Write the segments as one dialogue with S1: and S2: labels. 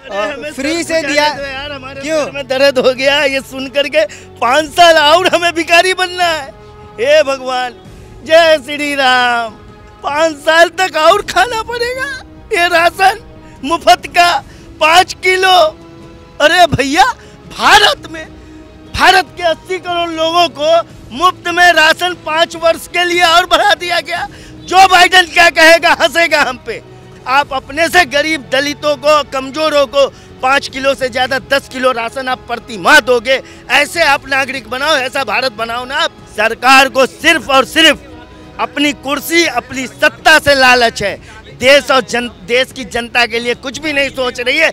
S1: Free से दिया।
S2: यार हमारे
S1: क्यों?
S2: सर में दर्द हो गया ये सुन करके। 5 साल और हमें भिखारी बनना है। हे भगवान, जय श्री राम। 5 साल तक और खाना पड़ेगा ये राशन मुफ्त का 5 किलो। अरे भैया, भारत के 80 करोड़ लोगों को मुफ्त में राशन 5 वर्ष के लिए और बढ़ा दिया गया। जो बाइडेन क्या कहेगा, हंसेगा हम पे। आप अपने से गरीब दलितों को, कमजोरों को 5 किलो से ज्यादा 10 किलो राशन आप प्रति माह दोगे। ऐसे आप नागरिक बनाओ, ऐसा भारत बनाओ ना आप। सरकार को सिर्फ और सिर्फ अपनी कुर्सी, अपनी सत्ता से लालच है। देश और देश की जनता के लिए कुछ भी नहीं सोच रही है।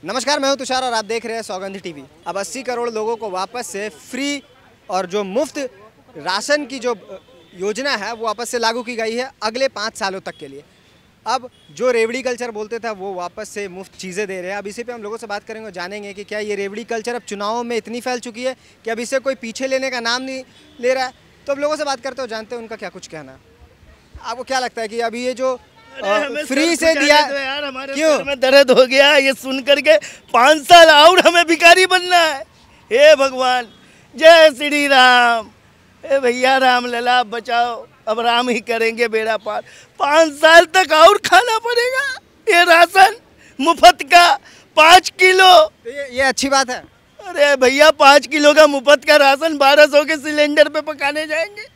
S1: नमस्कार, मैं हूं तुषार और आप देख रहे हैं सौगंध टीवी। अब 80 करोड़ लोगों को वापस से फ्री और जो मुफ्त राशन की जो योजना है वो वापस से लागू की गई है अगले 5 सालों तक के लिए। अब जो रेवड़ी कल्चर बोलते थे वो वापस से मुफ्त चीज़ें दे रहे हैं। अब इसी पे हम लोगों से बात करेंगे और जानेंगे कि क्या ये रेवड़ी कल्चर अब चुनावों में इतनी फैल चुकी है कि अब इसे कोई पीछे लेने का नाम नहीं ले रहा है। तो अब लोगों से बात करते हो, जानते हैं उनका क्या कुछ कहना है। आपको क्या लगता है कि अभी ये जो फ्री से दिया,
S2: यार हमारे
S1: क्यों?
S2: सर में दर्द हो गया ये सुन करके। 5 साल और हमें भिखारी बनना है। हे भगवान, जय श्री राम। हे भैया, राम लला बचाओ, अब राम ही करेंगे बेड़ा पार। 5 साल तक और खाना पड़ेगा ये राशन मुफ्त का 5 किलो।
S1: तो ये अच्छी बात है।
S2: अरे भैया, 5 किलो का मुफ्त का राशन 1200 के सिलेंडर पे पकाने जाएंगे।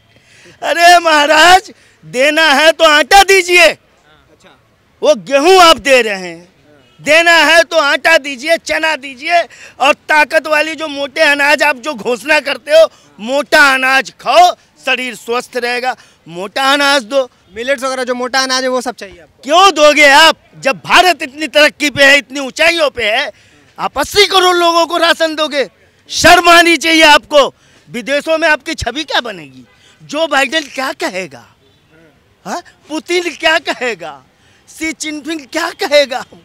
S2: अरे महाराज, देना है तो आटा दीजिए।
S1: अच्छा,
S2: वो गेहूं आप दे रहे हैं, देना है तो आटा दीजिए, चना दीजिए। और ताकत वाली जो मोटे अनाज आप जो घोषणा करते हो, मोटा अनाज खाओ, शरीर स्वस्थ रहेगा। मोटा अनाज दो,
S1: मिलेट्स वगैरह जो मोटा अनाज है वो सब चाहिए आपको।
S2: क्यों दोगे आप? जब भारत इतनी तरक्की पे है, इतनी ऊंचाइयों पे है, आप 80 करोड़ लोगों को राशन दोगे? शर्म आनी चाहिए आपको। विदेशों में आपकी छवि क्या बनेगी? जो बाइडेन क्या कहेगा, हाँ? पुतिन क्या कहेगा, शी जिनपिंग क्या कहेगा हमको?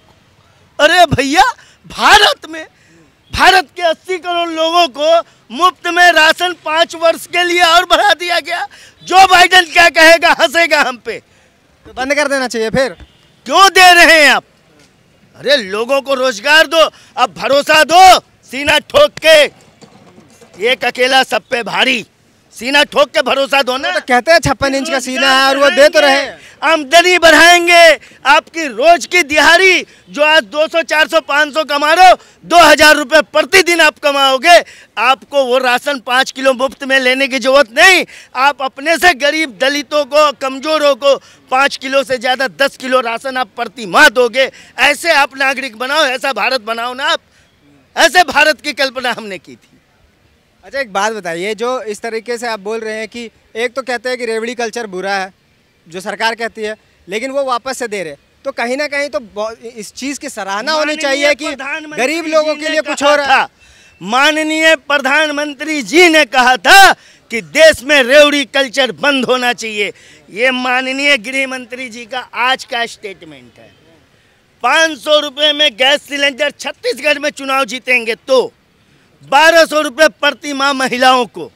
S2: अरे भैया, भारत के 80 करोड़ लोगों को मुफ्त में राशन 5 वर्ष के लिए और बढ़ा दिया गया। जो बाइडेन क्या कहेगा, हंसेगा हम पे।
S1: तो बंद कर देना चाहिए फिर।
S2: क्यों दे रहे हैं आप? अरे लोगों को रोजगार दो, अब भरोसा दो। सीना ठोक के, एक अकेला सब पे भारी, सीना ठोक के भरोसा दो ना।
S1: तो कहते हैं 56 इंच का सीना है और वो दे तो रहे हैं।
S2: आमदनी बढ़ाएंगे, आपकी रोज की दिहाड़ी जो आज 200, 400, 500 कमा रहे हो, 2000 रुपये प्रतिदिन आप कमाओगे। आपको वो राशन 5 किलो मुफ्त में लेने की जरूरत नहीं। आप अपने से गरीब दलितों को, कमजोरों को 5 किलो से ज़्यादा 10 किलो राशन आप प्रति माह दोगे। ऐसे आप नागरिक बनाओ, ऐसा भारत बनाओ ना आप। ऐसे भारत की कल्पना हमने की थी।
S1: अच्छा, एक बात बताइए, जो इस तरीके से आप बोल रहे हैं कि एक तो कहते हैं कि रेवड़ी कल्चर बुरा है, जो सरकार कहती है, लेकिन वो वापस से दे रहे, तो कहीं ना कहीं तो इस चीज़ की सराहना होनी चाहिए कि गरीब लोगों के लिए कुछ हो रहा है।
S2: माननीय प्रधानमंत्री जी ने कहा था कि देश में रेवड़ी कल्चर बंद होना चाहिए। ये माननीय गृह मंत्री जी का आज का स्टेटमेंट है। 500 रुपये में गैस सिलेंडर, छत्तीसगढ़ में चुनाव जीतेंगे तो 1200 रुपये प्रति माह महिलाओं को।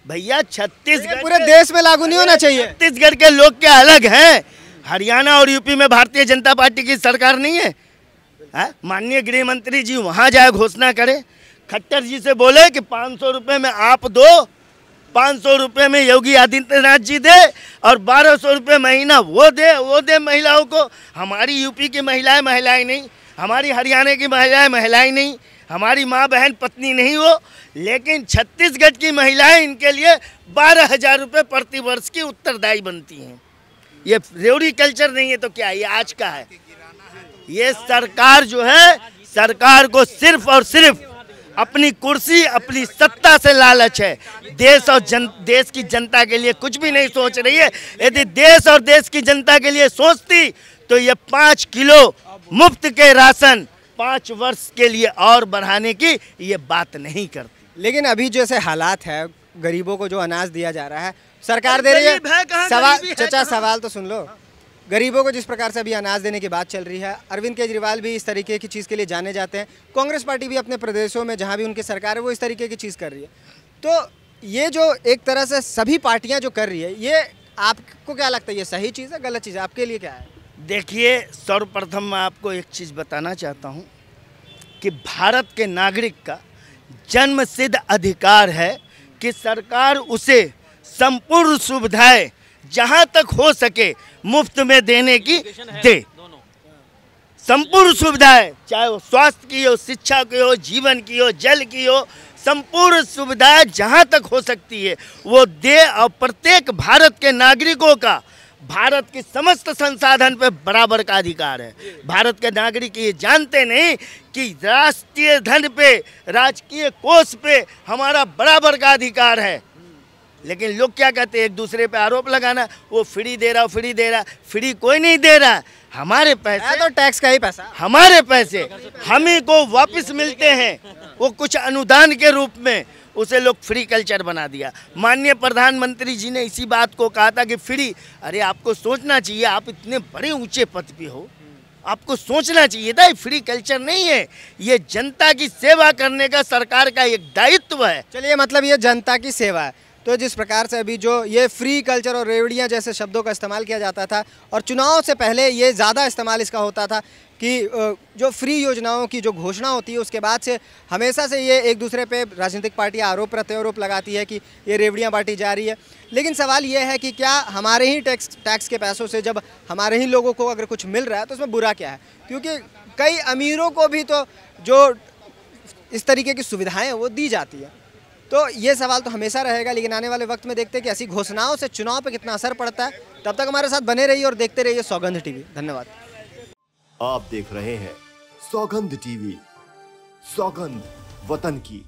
S2: भैया, छत्तीसगढ़
S1: पूरे देश में लागू नहीं होना चाहिए।
S2: छत्तीसगढ़ के लोग क्या अलग हैं? हरियाणा और यूपी में भारतीय जनता पार्टी की सरकार नहीं है? माननीय गृह मंत्री जी वहां जाए, घोषणा करे, खट्टर जी से बोले कि 500 रुपये में आप दो, 500 रुपये में योगी आदित्यनाथ जी दे, और 1200 रुपये महीना वो दे महिलाओं को। हमारी यूपी की महिलाएं नहीं, हमारी हरियाणा की महिलाएं नहीं, हमारी माँ बहन पत्नी नहीं हो, लेकिन छत्तीसगढ़ की महिलाएं, इनके लिए 12,000 रुपये प्रति वर्ष की उत्तरदायी बनती हैं। ये रेवड़ी कल्चर नहीं है तो क्या, ये आज का है। ये सरकार जो है, सरकार को सिर्फ और सिर्फ अपनी कुर्सी, अपनी सत्ता से लालच है। देश और देश की जनता के लिए कुछ भी नहीं सोच रही है। यदि देश और देश की जनता के लिए सोचती तो ये 5 किलो मुफ्त के राशन 5 वर्ष के लिए और बढ़ाने की ये बात नहीं करती।
S1: लेकिन अभी जैसे हालात है, गरीबों को जो अनाज दिया जा रहा है सरकार दे रही है। सवाल चाचा, सवाल तो सुन लो। गरीबों को जिस प्रकार से अभी अनाज देने की बात चल रही है, अरविंद केजरीवाल भी इस तरीके की चीज़ के लिए जाने जाते हैं। कांग्रेस पार्टी भी अपने प्रदेशों में जहाँ भी उनकी सरकार है वो इस तरीके की चीज़ कर रही है। तो ये जो एक तरह से सभी पार्टियाँ जो कर रही है, ये आपको क्या लगता है, ये सही चीज़ है, गलत चीज़ है? आपके लिए क्या है?
S2: देखिए, सर्वप्रथम मैं आपको एक चीज़ बताना चाहता हूँ कि भारत के नागरिक का जन्मसिद्ध अधिकार है कि सरकार उसे संपूर्ण सुविधाएं जहाँ तक हो सके मुफ्त में देने की दे। संपूर्ण सुविधाएं, चाहे वो स्वास्थ्य की हो, शिक्षा की हो, जीवन की हो, जल की हो, संपूर्ण सुविधाएं जहां तक हो सकती है वो दे। और प्रत्येक भारत के नागरिकों का भारत के समस्त संसाधन पे बराबर का अधिकार है। भारत के नागरिक ये जानते नहीं कि राष्ट्रीय धन पे, राजकीय कोष पे हमारा बराबर का अधिकार है, लेकिन लोग क्या कहते हैं, एक दूसरे पे आरोप लगाना, वो फ्री दे रहा, फ्री दे रहा। फ्री कोई नहीं दे रहा, हमारे पैसे
S1: तो टैक्स का ही पैसा,
S2: हमारे पैसे हम ही को वापस मिलते हैं। वो कुछ अनुदान के रूप में उसे लोग फ्री कल्चर बना दिया। माननीय प्रधानमंत्री जी ने इसी बात को कहा था कि फ्री, अरे आपको सोचना चाहिए, आप इतने बड़े ऊंचे पद पे हो, आपको सोचना चाहिए था। फ्री कल्चर नहीं है, ये जनता की सेवा करने का सरकार का एक दायित्व है।
S1: चलिए, मतलब ये जनता की सेवा है। तो जिस प्रकार से अभी जो ये फ्री कल्चर और रेवड़ियाँ जैसे शब्दों का इस्तेमाल किया जाता था, और चुनाव से पहले ये ज़्यादा इस्तेमाल इसका होता था कि जो फ्री योजनाओं की जो घोषणा होती है उसके बाद से हमेशा से ये एक दूसरे पे राजनीतिक पार्टियाँ आरोप प्रत्यारोप लगाती है कि ये रेवड़ियाँ बांटी जा रही है। लेकिन सवाल ये है कि क्या हमारे ही टैक्स के पैसों से जब हमारे ही लोगों को अगर कुछ मिल रहा है तो उसमें बुरा क्या है? क्योंकि कई अमीरों को भी तो जो इस तरीके की सुविधाएँ हैं वो दी जाती है। तो ये सवाल तो हमेशा रहेगा, लेकिन आने वाले वक्त में देखते हैं कि ऐसी घोषणाओं से चुनाव पे कितना असर पड़ता है। तब तक हमारे साथ बने रहिए और देखते रहिए सौगंध टीवी। धन्यवाद।
S3: आप देख रहे हैं सौगंध टीवी, सौगंध वतन की।